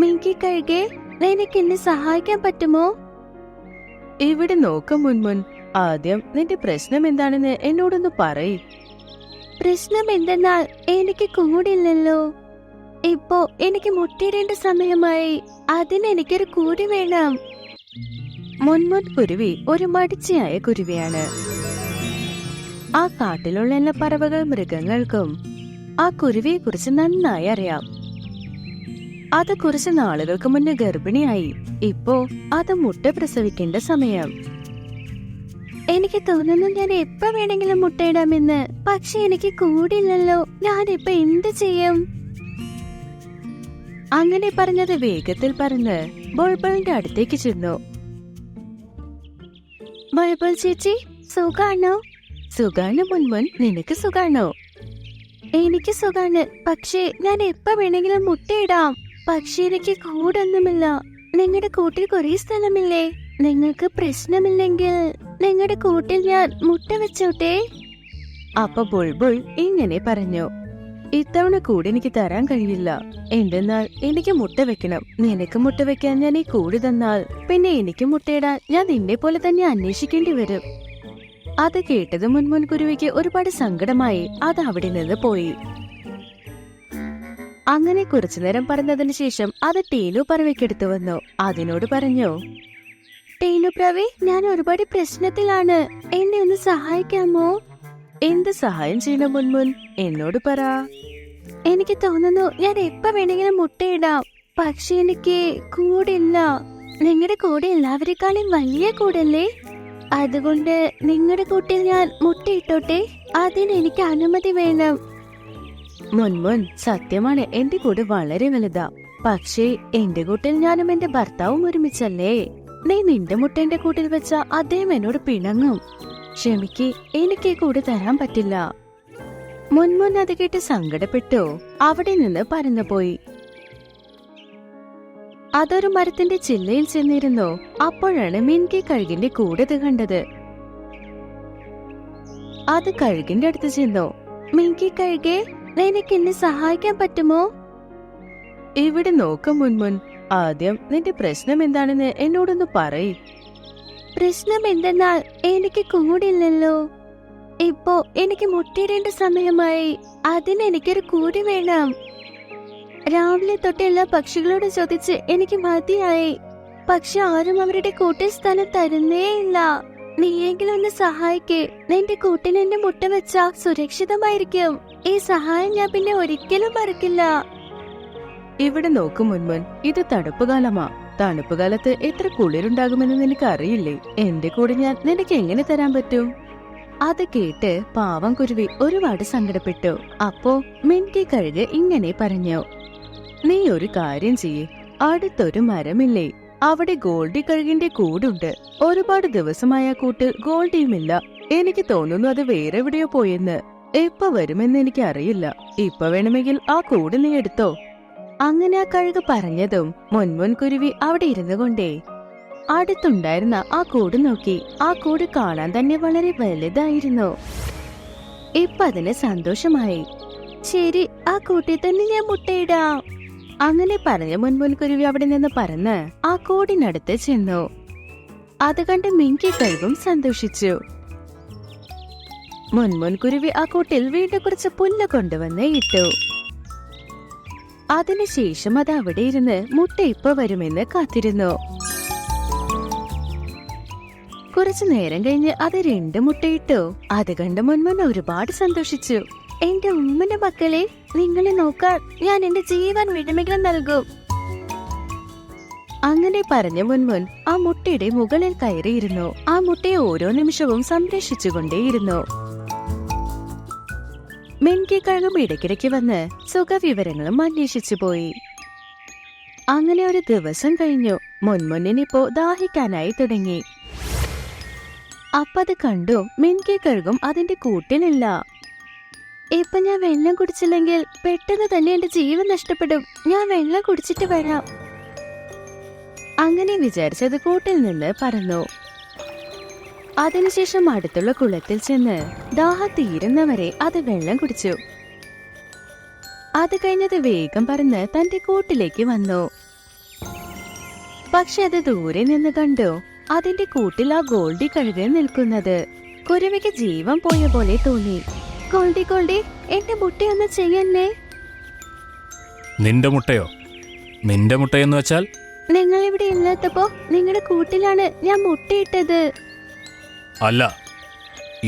മിങ്കി കഴുകെ, നിനക്ക് എന്നെ സഹായിക്കാൻ പറ്റുമോ? ഇവിടെ നോക്ക മുൻമുൻ, ആദ്യം നിന്റെ പ്രശ്നം എന്താണെന്ന് എന്നോടൊന്ന് പറയ്. പ്രശ്നം എന്തെന്നാൽ എനിക്ക് കൂടില്ലല്ലോ. ഇപ്പോ എനിക്ക് മുട്ടയിടേണ്ട സമയമായി. അതിന് എനിക്കൊരു കൂടി വേണം. മുൻമുൻ കുരുവി ഒരു മടിച്ചിയായ കുരുവിയാണ്. ആ കാട്ടിലുള്ള എല്ലാ പറവകൾ മൃഗങ്ങൾക്കും ആ കുരുവിയെ കുറിച്ച് നന്നായി അറിയാം. അത് കുറച്ച് നാളുകൾക്ക് മുന്നേ ഗർഭിണിയായി. ഇപ്പോ അത് മുട്ട പ്രസവിക്കേണ്ട സമയം. എനിക്ക് തോന്നുന്നു ഞാൻ എപ്പോ വേണമെങ്കിലും മുട്ടയിടാമെന്ന്. പക്ഷെ എനിക്ക് കൂടില്ലല്ലോ. ഞാനിപ്പോ എന്ത് ചെയ്യും? അങ്ങനെ പറഞ്ഞത് വേഗത്തിൽ പറഞ്ഞ് ബുൾബുളിന്റെ അടുത്തേക്ക് ചെന്നു. ബുൾബുൾ ചേച്ചി, സുഖാണോ? സുഖാണ് മുൻമുൻ, നിനക്ക് സുഖാണോ? എനിക്ക് സുഖാണ്. പക്ഷേ ഞാൻ എപ്പോ വേണമെങ്കിലും മുട്ടയിടാം. പക്ഷെ എനിക്ക് കൂടൊന്നുമില്ല. നിങ്ങളുടെ കൂട്ടിൽ കുറേ സ്ഥലമില്ലേ? നിങ്ങൾക്ക് പ്രശ്നമില്ലെങ്കിൽ നിങ്ങളുടെ കൂട്ടിൽ ഞാൻ മുട്ട വെച്ചോട്ടെ. അപ്പൊ ബുൾബുൾ ഇങ്ങനെ പറഞ്ഞു, ഇത്തവണ കൂടെ എനിക്ക് തരാൻ കഴിയില്ല. എന്തെന്നാൽ എനിക്ക് മുട്ട വെക്കണം. നിനക്ക് മുട്ട വെക്കാൻ ഞാൻ ഈ കൂടി തന്നാൽ പിന്നെ എനിക്ക് മുട്ടയിടാൻ ഞാൻ നിന്നെ പോലെ തന്നെ അന്വേഷിക്കേണ്ടി വരും. അത് കേട്ടത് മുൻമുൻ കുരുവിക്ക് ഒരുപാട് സങ്കടമായി. അത് അവിടെ നിന്ന് പോയി. അങ്ങനെ കുറച്ചു നേരം പറഞ്ഞതിന് ശേഷം അത് ടീനു പറവയ്ക്കെടുത്തു വന്നു. അതിനോട് പറഞ്ഞു, ടീനു പ്രവി, ഞാൻ ഒരുപാട് പ്രശ്നത്തിലാണ്. എന്നെ ഒന്ന് സഹായിക്കാമോ? എന്ത് സഹായം ചെയ്യണം മുൻമുൻ? എന്നോട് പറ. എനിക്ക് തോന്നുന്നു ഞാൻ എപ്പോ വേണമെങ്കിലും മുട്ടയിടാം. പക്ഷെ എനിക്ക് കൂടില്ല. നിങ്ങളുടെ കൂടെ എല്ലാവരെക്കാളും വലിയ കൂടല്ലേ? അതുകൊണ്ട് നിങ്ങളുടെ കൂട്ടിൽ ഞാൻ മുട്ടയിട്ടോട്ടെ. അതിന് എനിക്ക് അനുമതി വേണം. മുൻമുൻ, സത്യമാണ്, എന്റെ കൂട് വളരെ വലുതാ. പക്ഷേ എന്റെ കൂട്ടിൽ ഞാനും എന്റെ ഭർത്താവും ഒരുമിച്ചല്ലേ. നീ നിന്റെ മുട്ട എന്റെ കൂട്ടിൽ വെച്ച അദ്ദേഹം എന്നോട് പിണങ്ങും. ക്ഷമിക്ക്, എനിക്ക് കൂടി തരാൻ പറ്റില്ല. മുൻമുൻ അത് കേട്ട് സങ്കടപ്പെട്ടു. അവിടെ നിന്ന് പറന്നുപോയി. അതൊരു മരത്തിന്റെ ചില്ലയിൽ ചെന്നിരുന്നു. അപ്പോഴാണ് മിൻകി കഴുകിന്റെ കൂടത് കണ്ടത്. അത് കഴുകിന്റെ അടുത്ത് ചെന്നു. മിങ്കി കഴുകെ, നിനക്ക് എന്നെ സഹായിക്കാൻ പറ്റുമോ? ഇവിടെ നോക്ക മുൻമുൻ, ആദ്യം നിന്റെ പ്രശ്നം എന്താണെന്ന് എന്നോടൊന്ന് പറയ്. പ്രശ്നം എന്തെന്നാൽ എനിക്ക് കൂടില്ലല്ലോ. ഇപ്പോ എനിക്ക് മുട്ടയിടേണ്ട സമയമായി. അതിന് എനിക്കൊരു കൂടി വേണം. രാവിലെ തൊട്ട് എല്ലാ പക്ഷികളോട് ചോദിച്ച് എനിക്ക് മതിയായി. പക്ഷെ ആരും അവരുടെ കൂട്ടിൽ സ്ഥലം തരുന്നേ ഇല്ല. നീയെങ്കിലും ഒന്ന് സഹായിക്കേ. നിന്റെ കൂട്ടിൽ എന്റെ മുട്ട വെച്ചാ സുരക്ഷിതമായിരിക്കും. ഈ സഹായം ഞാൻ പിന്നെ ഒരിക്കലും മറക്കില്ല. ഇവിടെ നോക്കു മുൻമുൻ, ഇത് തണുപ്പുകാലമാ. തണുപ്പുകാലത്ത് എത്ര കുളിരുണ്ടാകുമെന്ന് നിനക്ക് അറിയില്ലേ? എന്റെ കൂടെ ഞാൻ നിനക്ക് എങ്ങനെ തരാൻ പറ്റും? അത് കേട്ട് പാവം കുരുവി ഒരുപാട് സങ്കടപ്പെട്ടു. അപ്പോ മിൻകി കഴുക് ഇങ്ങനെ പറഞ്ഞു, നീ ഒരു കാര്യം ചെയ്യ്. അടുത്തൊരു മരമില്ലേ, അവിടെ ഗോൾഡി കഴുകിന്റെ കൂടുണ്ട്. ഒരുപാട് ദിവസമായ കൂട്ടിൽ ഗോൾഡിയുമില്ല. എനിക്ക് തോന്നുന്നു അത് വേറെ എവിടെയോ പോയെന്ന്. എപ്പോ വരുമെന്ന് എനിക്ക് അറിയില്ല. ഇപ്പൊ വേണമെങ്കിൽ ആ കൂട് നീ എടുത്തോ. അങ്ങനെ ആ കഴുക് പറഞ്ഞതും മുൻമുൻ കുരുവി അവിടെ ഇരുന്നു കൊണ്ടേ അടുത്തുണ്ടായിരുന്ന ആ കൂട് നോക്കി. ആ കൂട് കാണാൻ തന്നെ വളരെ വലുതായിരുന്നു. ഇപ്പൊ അതിന് സന്തോഷമായി. ശരി, ആ കൂട്ടിൽ തന്നെ ഞാൻ മുട്ടയിടാം. അങ്ങനെ പറഞ്ഞ മുൻമുൻ കുരുവി അവിടെ നിന്ന് പറന്ന് ആ കൂടിനടുത്ത് ചെന്നു. അത് കണ്ട് മിങ്കി കഴുകും സന്തോഷിച്ചു. മുൻമുൻ കുരുവി ആ കൂട്ടിൽ വീണ്ടും കുറച്ച് പുല്ല് കൊണ്ടുവന്ന് ഇട്ടു. അതിനുശേഷം അത് അവിടെ ഇരുന്ന് മുട്ട ഇപ്പൊ വരുമെന്ന് കാത്തിരുന്നു. കുറച്ചു നേരം കഴിഞ്ഞ് അത് 2 മുട്ടയിട്ടു. അത് കണ്ട് മുൻമുൻ ഒരുപാട് സന്തോഷിച്ചു. എന്റെ ഉമ്മന്റെ മക്കളെ, നിങ്ങളെ നോക്കാൻ ഞാൻ എന്റെ ജീവൻ വിടുമെങ്കിലും നൽകും. അങ്ങനെ പറഞ്ഞ മുൻമുൻ ആ മുട്ടയുടെ മുകളിൽ കയറിയിരുന്നു. ആ മുട്ടയെ ഓരോ നിമിഷവും സംരക്ഷിച്ചുകൊണ്ടേയിരുന്നു. മിൻകി കഴുകും ഇടയ്ക്കിടയ്ക്ക് വന്ന് സുഖവിവരങ്ങളും അന്വേഷിച്ചു പോയി. അങ്ങനെ ഒരു ദിവസം കഴിഞ്ഞു. മുൻമുന്നിനിപ്പോ ദാഹിക്കാനായി തുടങ്ങി. അപ്പത് കണ്ടു മിൻകി കഴുകും അതിന്റെ കൂട്ടിലില്ല. ഇപ്പൊ ഞാൻ വെള്ളം കുടിച്ചില്ലെങ്കിൽ പെട്ടെന്ന് തന്നെ എന്റെ ജീവൻ നഷ്ടപ്പെടും. ഞാൻ വെള്ളം കുടിച്ചിട്ട് വരാം. അങ്ങനെ വിചാരിച്ചത് കൂട്ടിൽ നിന്ന് പറന്നു. അതിനുശേഷം അടുത്തുള്ള കുളത്തിൽ ചെന്ന് ദാഹം തീരുന്നവരെ അത് വെള്ളം കുടിച്ചു. അത് കഴിഞ്ഞത് വേഗം പറന്ന് തന്റെ കൂട്ടിലേക്ക് വന്നു. പക്ഷെ അത് ദൂരെ നിന്ന് കണ്ടു. അതിന്റെ കൂട്ടിൽ ആ ഗോൾഡി കഴുകൻ നിൽക്കുന്നത്. കുരുവിക്ക് ജീവൻ പോയ പോലെ തോന്നി. ഗോൾഡി ഗോൾഡി, എന്റെ മുട്ടയൊന്ന് ചെയ്യല്ലേ. നിന്റെ മുട്ടയോ? നിന്റെ മുട്ടയെന്ന് വെച്ചാൽ? നിങ്ങൾ ഇവിടെ ഇല്ലാത്തപ്പോ നിങ്ങളുടെ കൂട്ടിലാണ് ഞാൻ മുട്ടയിട്ടത്. അല്ല,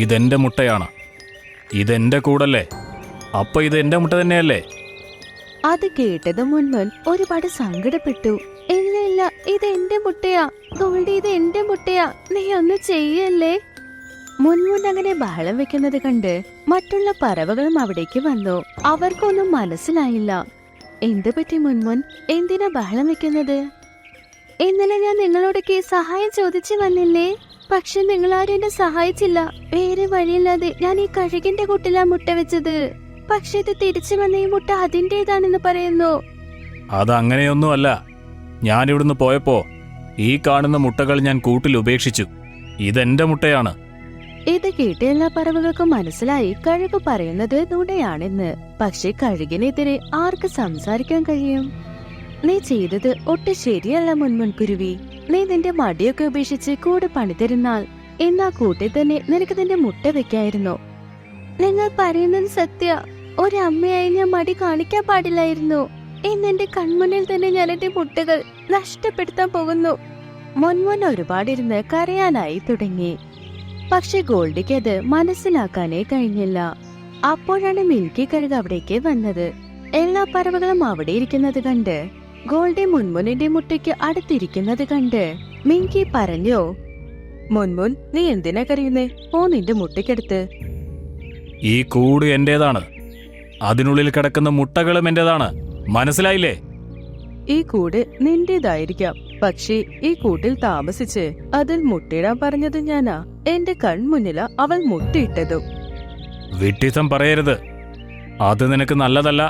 ഇതെന്റെ മുട്ടയാണ്. ഇതെന്റെ കൂടല്ലേ? അപ്പൊ ഇത് എന്റെ മുട്ട തന്നെയല്ലേ? അത് കേട്ടത് മുൻമുൻ ഒരുപാട് സങ്കടപ്പെട്ടു. ഇല്ല ഇല്ല, ഇത് എന്റെ മുട്ടയാ. ഗോൾഡി, ഇത് എന്റെ മുട്ടയാ. നീ ഒന്ന് ചെയ്യല്ലേ. മുൻമുൻ അങ്ങനെ ബഹളം വെക്കുന്നത് കണ്ട് മറ്റുള്ള പറവകളും അവിടേക്ക് വന്നു. അവർക്കൊന്നും മനസ്സിലായില്ല. എന്ത് പറ്റി മുൻമുൻ? എന്തിനാ ബഹളം വെക്കുന്നത്? ഇന്നലെ ഞാൻ നിങ്ങളോടൊക്കെ സഹായം ചോദിച്ചു വന്നില്ലേ? പക്ഷെ നിങ്ങളാരും എന്നെ സഹായിച്ചില്ല. വേറെ വഴിയില്ലാതെ ഞാൻ ഈ കഴുകിന്റെ കൂട്ടിലാ മുട്ട വെച്ചത്. പക്ഷെ ഇത് തിരിച്ചു വന്ന ഈ മുട്ട അതിന്റേതാണെന്ന് പറയുന്നു. അതങ്ങനെയൊന്നുമല്ല. ഞാനിവിടുന്ന് പോയപ്പോ ഈ കാണുന്ന മുട്ടകൾ ഞാൻ കൂട്ടിൽ ഉപേക്ഷിച്ചു. ഇതെന്റെ മുട്ടയാണ്. ഇത് കേട്ട എല്ലാ പറവകൾക്കും മനസ്സിലായി കഴുക് പറയുന്നത് നുണയാണെന്ന്. പക്ഷെ കഴുകിനെതിരെ ആർക്ക് സംസാരിക്കാൻ കഴിയും? നീ ചെയ്തത് ഒട്ടും ശരിയല്ല മുൻമുൻ കുരുവി. നീ നിന്റെ മടിയൊക്കെ ഉപേക്ഷിച്ച് കൂടെ പണിതരുന്നാൽ എന്നാ കൂട്ടിൽ തന്നെ നിനക്ക് നിന്റെ മുട്ട വെക്കായിരുന്നു. നിങ്ങൾ പറയുന്നത് സത്യ. ഒരമ്മയായി ഞാൻ മടി കാണിക്കാൻ പാടില്ലായിരുന്നു. ഇന്നെന്റെ കൺമുന്നിൽ തന്നെ ഞാൻ എന്റെ മുട്ടകൾ നഷ്ടപ്പെടുത്താൻ പോകുന്നു. മുൻമുൻ ഒരുപാടിരുന്ന് കരയാനായി തുടങ്ങി. പക്ഷെ ഗോൾഡിക്ക് അത് മനസ്സിലാക്കാനേ കഴിഞ്ഞില്ല. അപ്പോഴാണ് മിൽക്കി കഴുക് അവിടേക്ക് വന്നത്. എല്ലാ പറവകളും അവിടെ ഇരിക്കുന്നത് കണ്ട്, ഗോൾഡി മുൻമുനിന്റെ മുട്ടയ്ക്ക് അടുത്തിരിക്കുന്നത് കണ്ട് മിൽക്കി പറഞ്ഞു, മുൻമുൻ, നീ എന്തിനാ കരയുന്നേ? ഓ, നിന്റെ മുട്ടയ്ക്കടുത്ത്. ഈ കൂട് എന്റേതാണ്. അതിനുള്ളിൽ കിടക്കുന്ന മുട്ടകളും എന്റേതാണ്. മനസ്സിലായില്ലേ? ഈ കൂട് നിന്റേതായിരിക്കാം, പക്ഷേ ഈ കൂട്ടിൽ താമസിച്ച് അതിൽ മുട്ടയിടാൻ പറഞ്ഞത് ഞാനാ. എന്റെ കൺമുന്നിലാ അവൾ മുട്ടയിട്ടതും. വിഡ്ഢിത്തം പറയരുത്. അത് നിനക്ക് നല്ലതല്ല.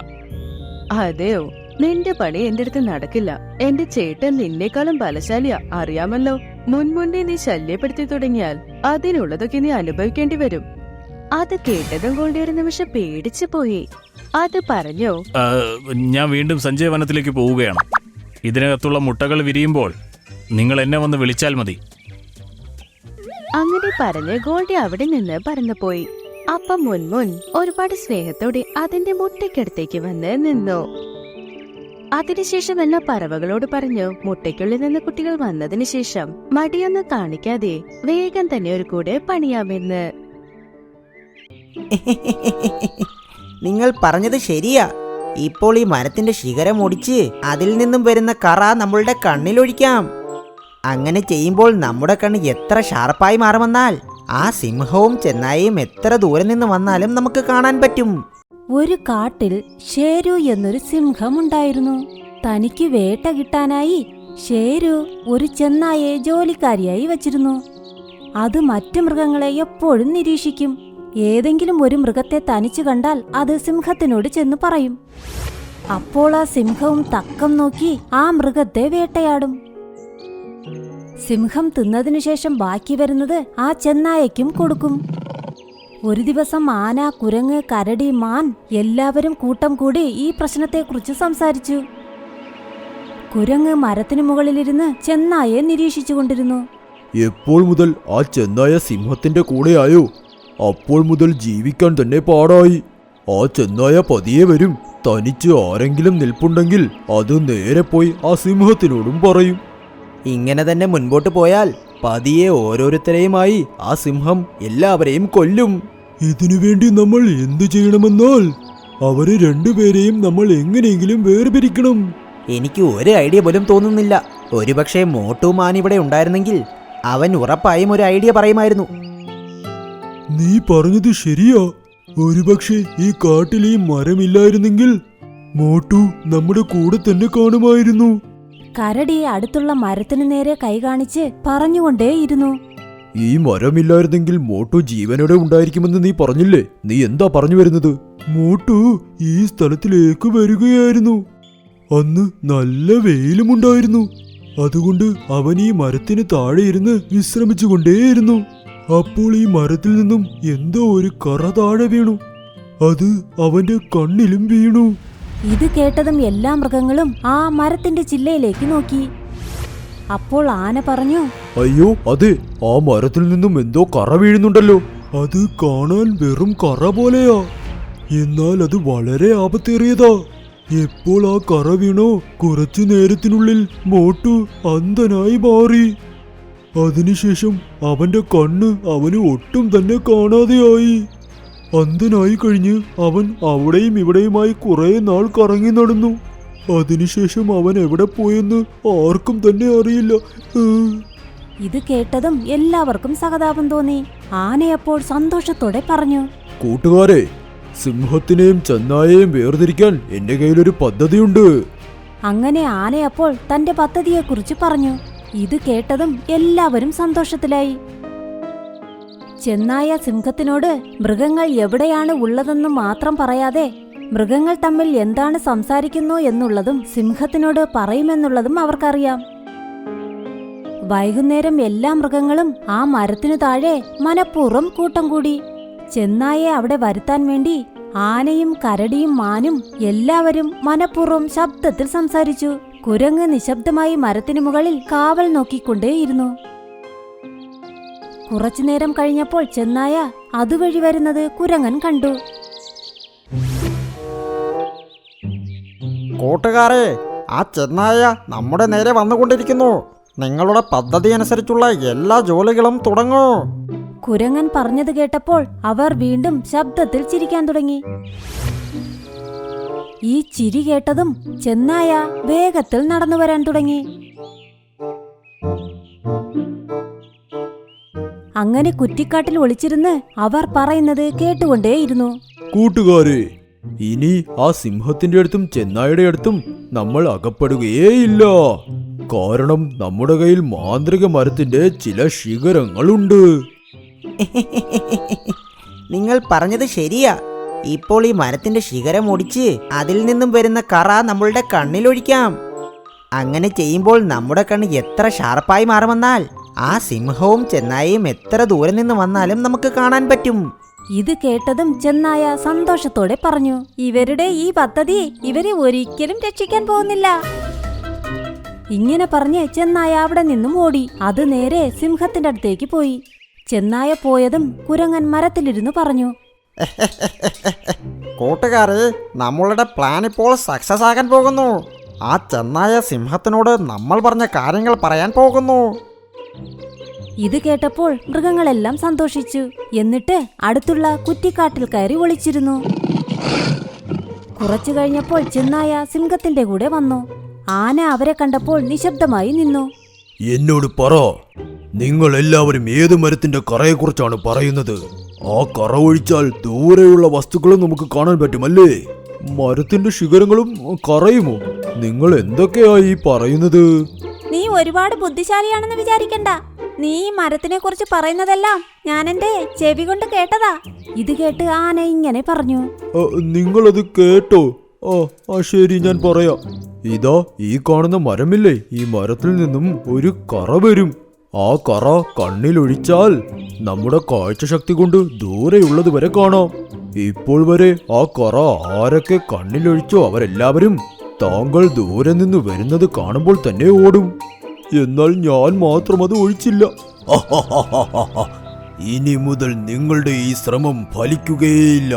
അതെയോ? നിന്റെ പണി എന്റെ അടുത്ത് നടക്കില്ല. എന്റെ ചേട്ടൻ നിന്നേക്കാളും ബലശാലിയാ, അറിയാമല്ലോ. മുൻമുന്നേ നീ ശല്യപ്പെടുത്തി തുടങ്ങിയാൽ അതിനുള്ളതൊക്കെ നീ അനുഭവിക്കേണ്ടി വരും. അത് കേട്ടതും ഗോൾഡി ഒരു നിമിഷം പേടിച്ചു പോയി. അത് പറഞ്ഞോ, ഞാൻ വീണ്ടും സഞ്ജയ് വനത്തിലേക്ക് പോവുകയാണ്. ഇതിനകത്തുള്ള മുട്ടകൾ വിരിയുമ്പോൾ നിങ്ങൾ എന്നെ വന്ന് വിളിച്ചാൽ മതി. അങ്ങനെ പറഞ്ഞ് ഗോൾഡി അവിടെ നിന്ന് പറന്നുപോയി. അപ്പം മുൻമുൻ ഒരുപാട് സ്നേഹത്തോടെ അതിന്റെ മുട്ടയ്ക്കടുത്തേക്ക് വന്ന് നിന്നു. അതിനുശേഷം എല്ലാ പറവകളോട് പറഞ്ഞു മുട്ടയ്ക്കുള്ളിൽ നിന്ന് കുട്ടികൾ വന്നതിന് ശേഷം മടിയൊന്നും കാണിക്കാതെ വേഗം തന്നെ ഒരു കൂടെ പണിയാമെന്ന്. നിങ്ങൾ പറഞ്ഞത് ശരിയാ. ഇപ്പോൾ ഈ മരത്തിന്റെ ശിഖരം ഒടിച്ച് അതിൽ നിന്നും വരുന്ന കറ നമ്മളുടെ കണ്ണിലൊഴിക്കാം. അങ്ങനെ ചെയ്യുമ്പോൾ നമ്മുടെ കണ്ണ് എത്ര ഷാർപ്പായി മാറുമെന്നാൽ ആ സിംഹവും ചെന്നായും എത്ര ദൂരെ നിന്ന് വന്നാലും നമുക്ക് കാണാൻ പറ്റും. ഒരു കാട്ടിൽ ഷേരു എന്നൊരു സിംഹമുണ്ടായിരുന്നു. തനിക്ക് വേട്ട കിട്ടാനായി ഷേരു ഒരു ചെന്നായെ ജോലിക്കാരിയായി വച്ചിരുന്നു. അത് മറ്റു മൃഗങ്ങളെ എപ്പോഴും നിരീക്ഷിക്കും. ഏതെങ്കിലും ഒരു മൃഗത്തെ തനിച്ചു കണ്ടാൽ അത് സിംഹത്തിനോട് ചെന്ന് പറയും. അപ്പോൾ ആ സിംഹവും തക്കം നോക്കി ആ മൃഗത്തെ വേട്ടയാടും. സിംഹം തിന്നതിനു ശേഷം ബാക്കി വരുന്നത് ആ ചെന്നായയ്ക്കും കൊടുക്കും. ഒരു ദിവസം ആന, കുരങ്ങ്, കരടി, മാൻ എല്ലാവരും കൂട്ടം കൂടി ഈ പ്രശ്നത്തെക്കുറിച്ച് സംസാരിച്ചു. കുരങ്ങ് മരത്തിനു മുകളിലിരുന്ന് ചെന്നായെ നിരീക്ഷിച്ചുകൊണ്ടിരുന്നു. എപ്പോൾ മുതൽ ആ ചെന്നായ സിംഹത്തിന്റെ കൂടെയായോ? അപ്പോൾ മുതൽ ജീവിക്കാൻ തന്നെ പാടായി. ആ ചെന്നായ പതിയെ വരും. തനിച്ച് ആരെങ്കിലും നിൽപ്പുണ്ടെങ്കിൽ അത് നേരെ പോയി ആ സിംഹത്തിനോടും പറയും. ഇങ്ങനെ തന്നെ മുൻപോട്ട് പോയാൽ പതിയെ ഓരോരുത്തരെയുമായി ആ സിംഹം എല്ലാവരെയും കൊല്ലും. ഇതിനുവേണ്ടി നമ്മൾ എന്തു ചെയ്യണമെന്നാൽ അവരെ രണ്ടുപേരെയും നമ്മൾ എങ്ങനെയെങ്കിലും വേർപിരിക്കണം. എനിക്ക് ഒരു ഐഡിയ പോലും തോന്നുന്നില്ല. ഒരുപക്ഷെ മോട്ടു മാൻ ഇവിടെ ഉണ്ടായിരുന്നെങ്കിൽ അവൻ ഉറപ്പായും ഒരു ഐഡിയ പറയുമായിരുന്നു. നീ പറഞ്ഞത് ശരിയാ. ഒരുപക്ഷെ ഈ കാട്ടിൽ ഈ മരമില്ലായിരുന്നെങ്കിൽ മോട്ടു നമ്മുടെ കൂടെ തന്നെ കാണുമായിരുന്നു. കരടി അടുത്തുള്ള മരത്തിനു നേരെ കൈ കാണിച്ച് പറഞ്ഞുകൊണ്ടേയിരുന്നു. ഈ മരമില്ലായിരുന്നെങ്കിൽ മോട്ടു ജീവനോടെ ഉണ്ടായിരിക്കുമെന്ന് നീ പറഞ്ഞില്ലേ? നീ എന്താ പറഞ്ഞു വരുന്നത്? മോട്ടു ഈ സ്ഥലത്തിലേക്ക് വരികയായിരുന്നു. അന്ന് നല്ല വെയിലുമുണ്ടായിരുന്നു. അതുകൊണ്ട് അവൻ ഈ മരത്തിന് താഴെ ഇരുന്ന് വിശ്രമിച്ചുകൊണ്ടേയിരുന്നു. അപ്പോൾ ഈ മരത്തിൽ നിന്നും എന്തോ ഒരു കറ താഴെ വീണു. അത് അവന്റെ കണ്ണിലും വീണു. ഇത് കേട്ടതും എല്ലാ മൃഗങ്ങളും ആ മരത്തിന്റെ ചില്ലയിലേക്ക് നോക്കി. അപ്പോൾ ആന പറഞ്ഞു, അയ്യോ അതെ, ആ മരത്തിൽ നിന്നും എന്തോ കറ വീഴുന്നുണ്ടല്ലോ. അത് കാണാൻ വെറും കറ പോലെയാ, എന്നാൽ അത് വളരെ ആപത്തേറിയതാ. എപ്പോൾ ആ കറ വീണോ കുറച്ചു നേരത്തിനുള്ളിൽ മോട്ടു അന്ധനായി മാറി. അതിനുശേഷം അവന്റെ കണ്ണ് അവന് ഒട്ടും തന്നെ കാണാതെയായി. അന്ധനായി കഴിഞ്ഞ് അവൻ അവിടെയും ഇവിടെയുമായി കുറെ നാൾ കറങ്ങി നടന്നു. അതിനുശേഷം അവൻ എവിടെ പോയെന്ന് ആർക്കും തന്നെ അറിയില്ല. ഇത് കേട്ടതും എല്ലാവർക്കും സഹതാപം തോന്നി. ആനയപ്പോൾ സന്തോഷത്തോടെ പറഞ്ഞു, കൂട്ടുകാരെ, സിംഹത്തിനെയും ചെന്നായെയും വേർതിരിക്കാൻ എന്റെ കയ്യിലൊരു പദ്ധതിയുണ്ട്. അങ്ങനെ ആനയപ്പോൾ തന്റെ പദ്ധതിയെക്കുറിച്ച് പറഞ്ഞു. ഇത് കേട്ടതും എല്ലാവരും സന്തോഷത്തിലായി. ചെന്നായ സിംഹത്തിനോട് മൃഗങ്ങൾ എവിടെയാണ് ഉള്ളതെന്ന് മാത്രം പറയാതെ മൃഗങ്ങൾ തമ്മിൽ എന്താണ് സംസാരിക്കുന്നു എന്നുള്ളതും സിംഹത്തിനോട് പറയുമെന്നുള്ളതും അവർക്കറിയാം. വൈകുന്നേരം എല്ലാ മൃഗങ്ങളും ആ മരത്തിനു താഴെ മനഃപൂർവ്വം കൂട്ടം കൂടി. ചെന്നായെ അവിടെ വരുത്താൻ വേണ്ടി ആനയും കരടിയും മാനും എല്ലാവരും മനഃപൂർവ്വം ശബ്ദത്തിൽ സംസാരിച്ചു. കുരങ്ങ് നിശബ്ദമായി മരത്തിനു മുകളിൽ കാവൽ നോക്കിക്കൊണ്ടേയിരുന്നു. കുറച്ചുനേരം കഴിഞ്ഞപ്പോൾ ചെന്നായ അതുവഴി വരുന്നത് കുരങ്ങൻ കണ്ടു. കൂട്ടുകാരെ, ആ ചെന്നായ നമ്മുടെ നേരെ വന്നുകൊണ്ടിരിക്കുന്നു. നിങ്ങളുടെ പദ്ധതി അനുസരിച്ചുള്ള എല്ലാ ജോലികളും തുടങ്ങൂ. കുരങ്ങൻ പറഞ്ഞത് കേട്ടപ്പോൾ അവർ വീണ്ടും ശബ്ദത്തിൽ ചിരിക്കാൻ തുടങ്ങി. ഈ ചിരി കേട്ടതും ചെന്നായ വേഗത്തിൽ നടന്നു വരാൻ തുടങ്ങി. അങ്ങനെ കുറ്റിക്കാട്ടിൽ ഒളിച്ചിരുന്ന് അവർ പറയുന്നത് കേട്ടുകൊണ്ടേയിരുന്നു. കൂട്ടുകാരെ, ഇനി ആ സിംഹത്തിന്റെ അടുത്തും ചെന്നായുടെ അടുത്തും നമ്മൾ അകപ്പെടുകയേയില്ല. കാരണം നമ്മുടെ കയ്യിൽ മാന്ത്രിക മരത്തിന്റെ ചില ശിഖരങ്ങളുണ്ട്. നിങ്ങൾ പറഞ്ഞത് ശരിയാ. ഇപ്പോൾ ഈ മരത്തിന്റെ ശിഖരം ഒടിച്ച് അതിൽ നിന്നും വരുന്ന കറ നമ്മളുടെ കണ്ണിലൊഴിക്കാം. അങ്ങനെ ചെയ്യുമ്പോൾ നമ്മുടെ കണ്ണ് എത്ര ഷാർപ്പായി മാറുമെന്നാൽ ആ സിംഹവും ചെന്നായയും എത്ര ദൂരെ നിന്ന് വന്നാലും നമുക്ക് കാണാൻ പറ്റും. ഇത് കേട്ടതും ചെന്നായ സന്തോഷത്തോടെ പറഞ്ഞു, ഇവരുടെ ഈ പദ്ധതി ഇവരെ ഒരിക്കലും രക്ഷിക്കാൻ പോകുന്നില്ല. ഇങ്ങനെ പറഞ്ഞ് ചെന്നായ അവിടെ നിന്നും ഓടി. അത് നേരെ സിംഹത്തിന്റെ അടുത്തേക്ക് പോയി. ചെന്നായ പോയതും കുരങ്ങൻ മരത്തിലിരുന്ന് പറഞ്ഞു, കൂട്ടുകാരെ, നമ്മളുടെ പ്ലാൻ ഇപ്പോൾ സക്സസ് ആകാൻ പോകുന്നു. ആ ചെന്നായ സിംഹത്തിനോട് നമ്മൾ പറഞ്ഞ കാര്യങ്ങൾ പറയാൻ പോകുന്നു. ഇത് കേട്ടപ്പോൾ മൃഗങ്ങളെല്ലാം സന്തോഷിച്ചു. എന്നിട്ട് അടുത്തുള്ള കുറ്റിക്കാട്ടിൽ കയറി ഒളിച്ചിരുന്നു. കുറച്ചു കഴിഞ്ഞപ്പോൾ ചെന്നായ സിംഹത്തിന്റെ കൂടെ വന്നു. ആന അവരെ കണ്ടപ്പോൾ നിശബ്ദമായി നിന്നു. എന്നോട് പറ, നിങ്ങൾ എല്ലാവരും ഏത് മരത്തിന്റെ കറയെക്കുറിച്ചാണ് പറയുന്നത്? ആ കറ ഒഴിച്ചാൽ ദൂരെയുള്ള വസ്തുക്കളും നമുക്ക് കാണാൻ പറ്റുമല്ലേ? മരത്തിന്റെ ശിഖരങ്ങളും കറയുമോ? നിങ്ങൾ എന്തൊക്കെയായി പറയുന്നത്? നീ ഒരുപാട് ബുദ്ധിശാലിയാണെന്ന് വിചാരിക്കണ്ട. നീ മരത്തിനെ കുറിച്ച് പറയുന്നതെല്ലാം ഞാൻ എന്റെ ചെവി കൊണ്ട് കേട്ടതാ. ഇത് കേട്ട് ആന ഇങ്ങനെ പറഞ്ഞു, നിങ്ങളത് കേട്ടോ? ശരി, ഞാൻ പറയാം. ഇതാ ഈ കാണുന്ന മരമില്ലേ, ഈ മരത്തിൽ നിന്നും ഒരു കറ വരും. ആ കറ കണ്ണിലൊഴിച്ചാൽ നമ്മുടെ കാഴ്ചശക്തി കൊണ്ട് ദൂരെയുള്ളത് വരെ കാണാം. ഇപ്പോൾ വരെ ആ കറ ആരൊക്കെ കണ്ണിലൊഴിച്ചോ അവരെല്ലാവരും താങ്കൾ ദൂരെ നിന്ന് വരുന്നത് കാണുമ്പോൾ തന്നെ ഓടും. എന്നാൽ ഞാൻ മാത്രം അത് ഒഴിച്ചില്ല. ഇനി മുതൽ നിങ്ങളുടെ ഈ ശ്രമം ഫലിക്കുകയില്ല.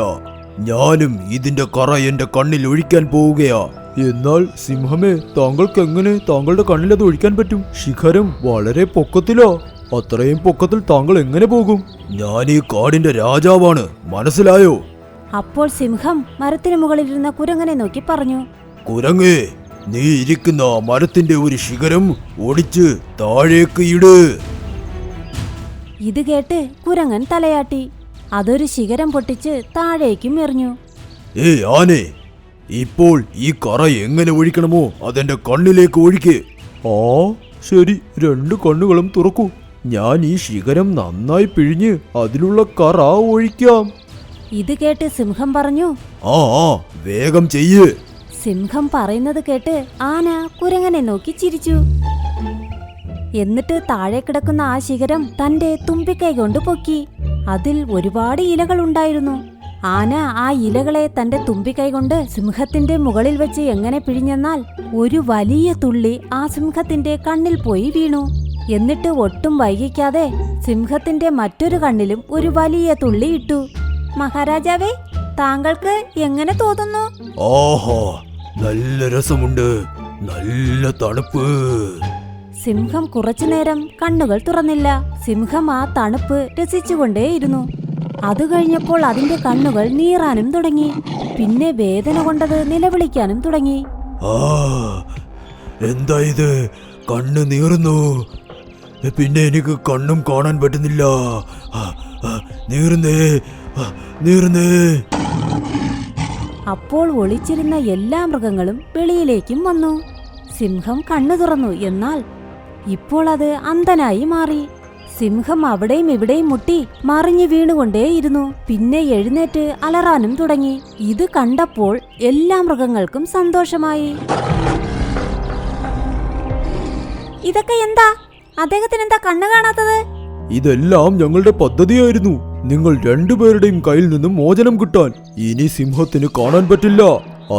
ഞാനും ഇതിന്റെ കറ എന്റെ കണ്ണിൽ ഒഴിക്കാൻ പോവുകയാ. എന്നാൽ സിംഹമേ, താങ്കൾക്ക് എങ്ങനെ താങ്കളുടെ കണ്ണിൽ അത് ഒഴിക്കാൻ പറ്റും? ശിഖരം വളരെ പൊക്കത്തിലാ. അത്രയും പൊക്കത്തിൽ താങ്കൾ എങ്ങനെ പോകും? ഞാൻ ഈ കാടിന്റെ രാജാവാണ്, മനസ്സിലായോ? അപ്പോൾ സിംഹം മരത്തിനു മുകളിലിരുന്ന കുരങ്ങനെ നോക്കി പറഞ്ഞു, കുരങ്ങേ, നീ ഇരിക്കുന്ന മരത്തിന്റെ ഒരു ശിഖരം ഒടിച്ച് താഴേക്ക് ഇട്. ഇത് കേട്ട് കുരങ്ങൻ തലയാട്ടി. അതൊരു ശിഖരം പൊട്ടിച്ച് താഴേക്കും എറിഞ്ഞു. ആനേ, ഇപ്പോൾ ഈ കറ എങ്ങനെ ഒഴിക്കണമോ അതെന്റെ കണ്ണിലേക്ക് ഒഴിക്ക്. ശരി, രണ്ട് കണ്ണുകളും തുറക്കൂ. ഞാൻ ഈ ശിഖരം നന്നായി പിഴിഞ്ഞ് അതിലുള്ള കറ ഒഴിക്കാം. ഇത് കേട്ട് സിംഹം പറഞ്ഞു, വേഗം ചെയ്യ്. സിംഹം പറയുന്നത് കേട്ട് ആന കുരങ്ങനെ നോക്കി ചിരിച്ചു. എന്നിട്ട് താഴെ കിടക്കുന്ന ആ ശിഖരം തന്റെ തുമ്പിക്കൈ കൊണ്ട് പൊക്കി. അതിൽ ഒരുപാട് ഇലകൾ ഉണ്ടായിരുന്നു. ആന ആ ഇലകളെ തന്റെ തുമ്പിക്കൈ കൊണ്ട് സിംഹത്തിന്റെ മുകളിൽ വെച്ച് എങ്ങനെ പിഴിഞ്ഞെന്നാൽ ഒരു വലിയ തുള്ളി ആ സിംഹത്തിന്റെ കണ്ണിൽ പോയി വീണു. എന്നിട്ട് ഒട്ടും വൈകിക്കാതെ സിംഹത്തിന്റെ മറ്റൊരു കണ്ണിലും ഒരു വലിയ തുള്ളി ഇട്ടു. മഹാരാജാവേ, താങ്കൾക്ക് എങ്ങനെ തോന്നുന്നു? ആഹാ, നല്ല രസമുണ്ട്, നല്ല തണുപ്പ്. സിംഹം കുറച്ചുനേരം കണ്ണുകൾ തുറന്നില്ല. സിംഹം ആ തണുപ്പ് രസിച്ചുകൊണ്ടേയിരുന്നു. അത് കഴിഞ്ഞപ്പോൾ അതിന്റെ കണ്ണുകൾ നീറാനും തുടങ്ങി. പിന്നെ വേദന കൊണ്ടത് നിലവിളിക്കാനും തുടങ്ങി. ആ, എന്താ ഇത്? കണ്ണ് നീറുന്നു. പിന്നെ എനിക്ക് കണ്ണും കാണാൻ പറ്റുന്നില്ല. നീറുന്നേ, നീറുന്നേ. അപ്പോൾ ഒളിച്ചിരുന്ന എല്ലാ മൃഗങ്ങളും വെളിയിലേക്കും വന്നു. സിംഹം കണ്ണു തുറന്നു. എന്നാൽ ഇപ്പോൾ അത് അന്ധനായി മാറി. സിംഹം അവിടെയും ഇവിടെയും മുട്ടി മറിഞ്ഞു വീണുകൊണ്ടേയിരുന്നു. പിന്നെ എഴുന്നേറ്റ് അലറാനും തുടങ്ങി. ഇത് കണ്ടപ്പോൾ എല്ലാ മൃഗങ്ങൾക്കും സന്തോഷമായി. ഇതൊക്കെ എന്താ? അദ്ദേഹത്തിന് എന്താ കണ്ണു കാണാത്തത്? ഇതെല്ലാം ഞങ്ങളുടെ പദ്ധതിയായിരുന്നു, നിങ്ങൾ രണ്ടുപേരുടെയും കയ്യിൽ നിന്നും മോചനം കിട്ടാൻ. ഇനി സിംഹത്തിന് കാണാൻ പറ്റില്ല,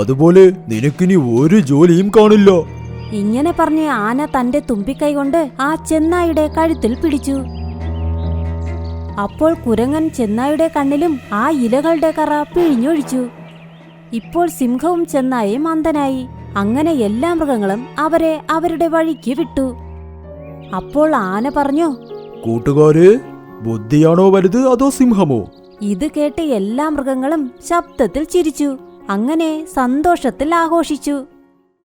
അതുപോലെ നിനക്കിനി ഒരു ജോലിയും കാണില്ല. ഇങ്ങനെ പറഞ്ഞ് ആന തന്റെ തുമ്പിക്കൈ കൊണ്ട് ആ ചെന്നായുടെ കഴുത്തിൽ പിടിച്ചു. അപ്പോൾ കുരങ്ങൻ ചെന്നായുടെ കണ്ണിലും ആ ഇലകളുടെ കറ പിഴിഞ്ഞൊഴിച്ചു. ഇപ്പോൾ സിംഹവും ചെന്നായും അന്ധനായി. അങ്ങനെ എല്ലാ മൃഗങ്ങളും അവരെ അവരുടെ വഴിക്ക് വിട്ടു. അപ്പോൾ ആന പറഞ്ഞു, കൂട്ടുകാരെ, ബുദ്ധിയാണോ വലുത് അതോ സിംഹമോ? ഇത് കേട്ട് എല്ലാ മൃഗങ്ങളും ശബ്ദത്തിൽ ചിരിച്ചു. അങ്ങനെ സന്തോഷത്തിൽ ആഘോഷിച്ചു.